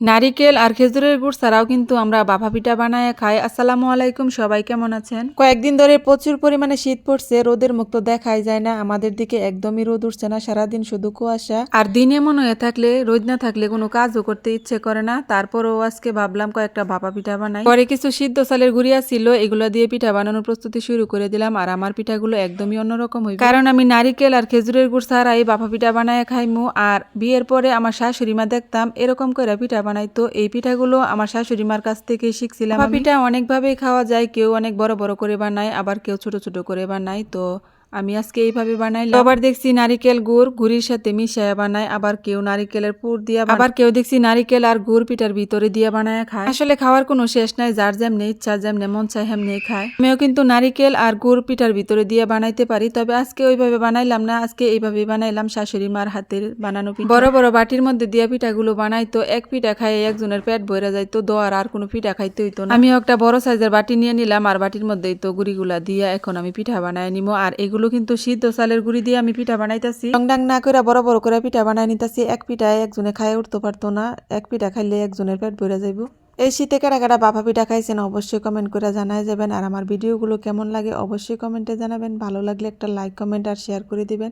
নারিকেল আর খেজুরের গুড় ছাড়াও কিন্তু আমরা বাফা পিঠা বানায় খাই। আসসালামু আলাইকুম, সবাই কেমন আছেন? কয়েকদিন ধরে প্রচুর পরিমাণে শীত পড়ছে, রোদের মুখ তো দেখাই যায় না। আমাদের দিকে একদমই রোদ উঠছে না, সারাদিন শুধু কুয়াশা। আর দিনে মনে হয়ে থাকলে, রোদ না থাকলে কোনো কাজও করতে ইচ্ছে করে না। তারপরও আজকে ভাবলাম কয়েকটা ভাপা পিঠা বানাই। পরে কিছু সিদ্ধ চালের গুঁড়িয়া ছিল, এগুলো দিয়ে পিঠা বানানোর প্রস্তুতি শুরু করে দিলাম। আর আমার পিঠাগুলো একদমই অন্যরকম হইবে, কারণ আমি নারিকেল আর খেজুরের গুড় ছাড়াই ভাপা পিঠা বানায় খাইমু। আর বিয়ের পরে আমার শাশুড়ি মা দেখতাম এরকম করে পিঠা বানাইতো। এই পিঠাগুলো আমার শাশুড়ি মার কাছ থেকে শিখছিলাম। ভাপা পিঠা অনেকভাবেই খাওয়া যায়, কেউ অনেক বড় বড় করে বানায়, আবার কেউ ছোট ছোট করে বানায়। তো আমি আজকে এইভাবে বানাইলাম। আবার দেখছি নারিকেল গুড়ির সাথে মিশায়া বানায়, আবার কেউ নারিকেলের পুর দিয়া, আবার কেউ দেখছি নারিকেল আর গুড় পিঠার ভিতরে দিয়া বানায় খায়। আসলে খাওয়ার কোনো শেষ নাই, যার যেমনি ইচ্ছা যেমনি মন চায় হেমনি খায়। আমিও কিন্তু নারিকেল আর গুড় পিঠার ভিতরে দিয়ে বানাইতে পারি, তবে আজকে ওইভাবে বানাইলাম না, আজকে এইভাবে বানাইলাম শাশুড়ি মার হাতের বানানো পিঠা। বড় বড় বাটির মধ্যে দিয়া পিঠাগুলো বানাইতো, এক পিঠা খাইয়ে একজনের পেট ভরে যাইতো, দোয়ার আর কোনো পিঠা খাইতে হইতো না। আমিও একটা বড় সাইজের বাটি নিয়ে নিলাম, আর বাটির মধ্যেই তো গুড়িগুলা দিয়া এখন আমি পিঠা বানায় নিবো। আর এগুলো কিন্তু সিদ্ধ চালের গুঁড়ি দিয়ে আমি পিঠা বানাইতেছি। ডং না করে বড় বড় করে পিঠা বানাই নিতেছি। এক পিঠায় একজনে খায় উঠতে পারতো না, এক পিঠা খাইলে একজনের পেট ভরে যাইব। এই শীতে কারা কারা বাফা পিঠা খাইছেন অবশ্যই কমেন্ট করে জানাই যাবেন। আর আমার ভিডিওগুলো কেমন লাগে অবশ্যই কমেন্টে জানাবেন। ভালো লাগলে একটা লাইক কমেন্ট আর শেয়ার করে দিবেন।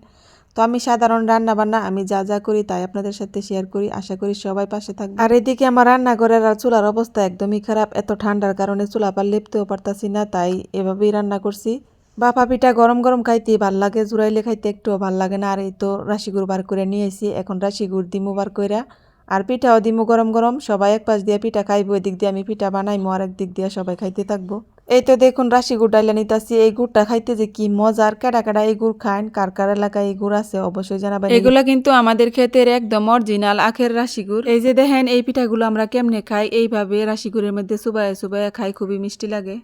তো আমি সাধারণ রান্না বান্না আমি যা যা করি তাই আপনাদের সাথে শেয়ার করি, আশা করি সবাই পাশে থাকবে। আর এদিকে আমার রান্নাঘরের আর চুলার অবস্থা একদমই খারাপ, এত ঠান্ডার কারণে চুলা পার লেপতেও পারতাছি না, তাই এভাবেই রান্না করছি। বাফা পিঠা গরম গরম খাইতে ভাল লাগে, জুড়াইলে খাইতে একটুও ভাল লাগে না। আর এই তো রাশি গুড় বার করে নিয়ে এসি, এখন রাশি গুড় দিমু বার কইরা, আর পিঠাও দিমু গরম গরম। সবাই এক পাশ দিয়ে পিঠা খাইবো, এদিক দিয়ে আমি পিঠা বানাইমু, আর একদিক দিয়ে সবাই খাইতে থাকবো। এই তো দেখুন রাশি গুড় ডাইলা নিতাছি। এই গুড়টা খাইতে যে কি মজার, কেডা কেডা এই গুড় খান, কার কার এলাকায় এই গুড় আছে অবশ্যই জানাবেন। এগুলা কিন্তু আমাদের ক্ষেতের একদম অরিজিনাল আখের রাশি গুড়। এই যে দেখেন এই পিঠাগুলো আমরা কেমনে খাই, এইভাবে রাশি গুড়ের মধ্যে চুবাইয়া চুবাইয়া খাই, খুবই মিষ্টি লাগে।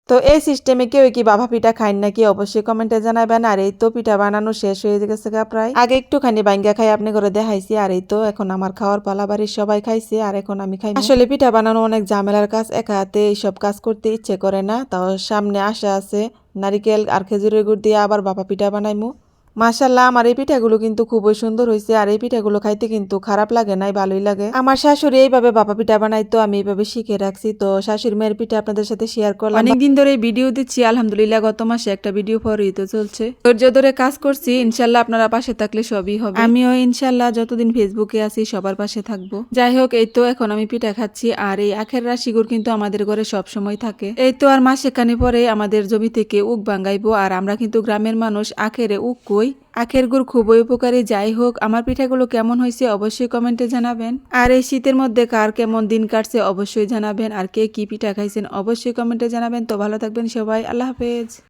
তো এই সিস্টেমে কেউ কি বাফা পিঠা খাইন নাকি অবশ্যই কমেন্টে জানাবেন। আর এই তো পিঠা বানানো শেষ হয়ে গেছে প্রায়, আগে একটুখানি বাইঙ্গা খাই আপনি করে দেখাইছি। আর এই তো এখন আমার খাওয়ার পালা, বাড়ির সবাই খাইছে আর এখন আমি খাই। আসলে পিঠা বানানো অনেক ঝামেলার কাজ, একা হাতে এইসব কাজ করতে ইচ্ছে করে না। তাও সামনে আশা আছে নারিকেল আর খেজুরের গুড় দিয়ে আবার বাফা পিঠা বানাইমু। মাশাআল্লাহ আমার এই পিঠাগুলো কিন্তু খুবই সুন্দর হয়েছে। আর এই পিঠাগুলো খাইতে কিন্তু খারাপ লাগে নাই, ভালোই লাগে। আমার শাশুড়ি এইভাবে বাপা পিঠা বানাইতো, আমি এইভাবে শিখে রাখছি। তো শাশুড়ি মেয়ের পিঠা আপনাদের সাথে শেয়ার করলাম। অনেকদিন ধরে ভিডিও দিচ্ছি, আলহামদুলিল্লাহ গত মাসে একটা ভিডিও পরেই তো চলছে। ধৈর্য ধরে কাজ করছি, ইনশাল্লাহ আপনারা পাশে থাকলে সবই হবে। আমিও ইনশাল্লাহ যতদিন ফেসবুকে আছি সবার পাশে থাকবো। যাই হোক এই তো এখন আমি পিঠা খাচ্ছি। আর এই আখের রাশি গুড় কিন্তু আমাদের ঘরে সব সময় থাকে। এই তো আর মাসেখানে পরে আমাদের জমি থেকে উক ভাঙ্গাইবো। আর আমরা কিন্তু গ্রামের মানুষ, আখেরে উক আখের গুড় খুবই উপকারী। যাই হোক আমার পিঠাগুলো কেমন হয়েছে অবশ্যই কমেন্টে জানাবেন। আর এই শীতের মধ্যে কার কেমন দিন কাটছে অবশ্যই জানাবেন। আর কে কি পিঠা খাইছেন অবশ্যই কমেন্টে জানাবেন। তো ভালো থাকবেন সবাই, আল্লাহ হাফেজ।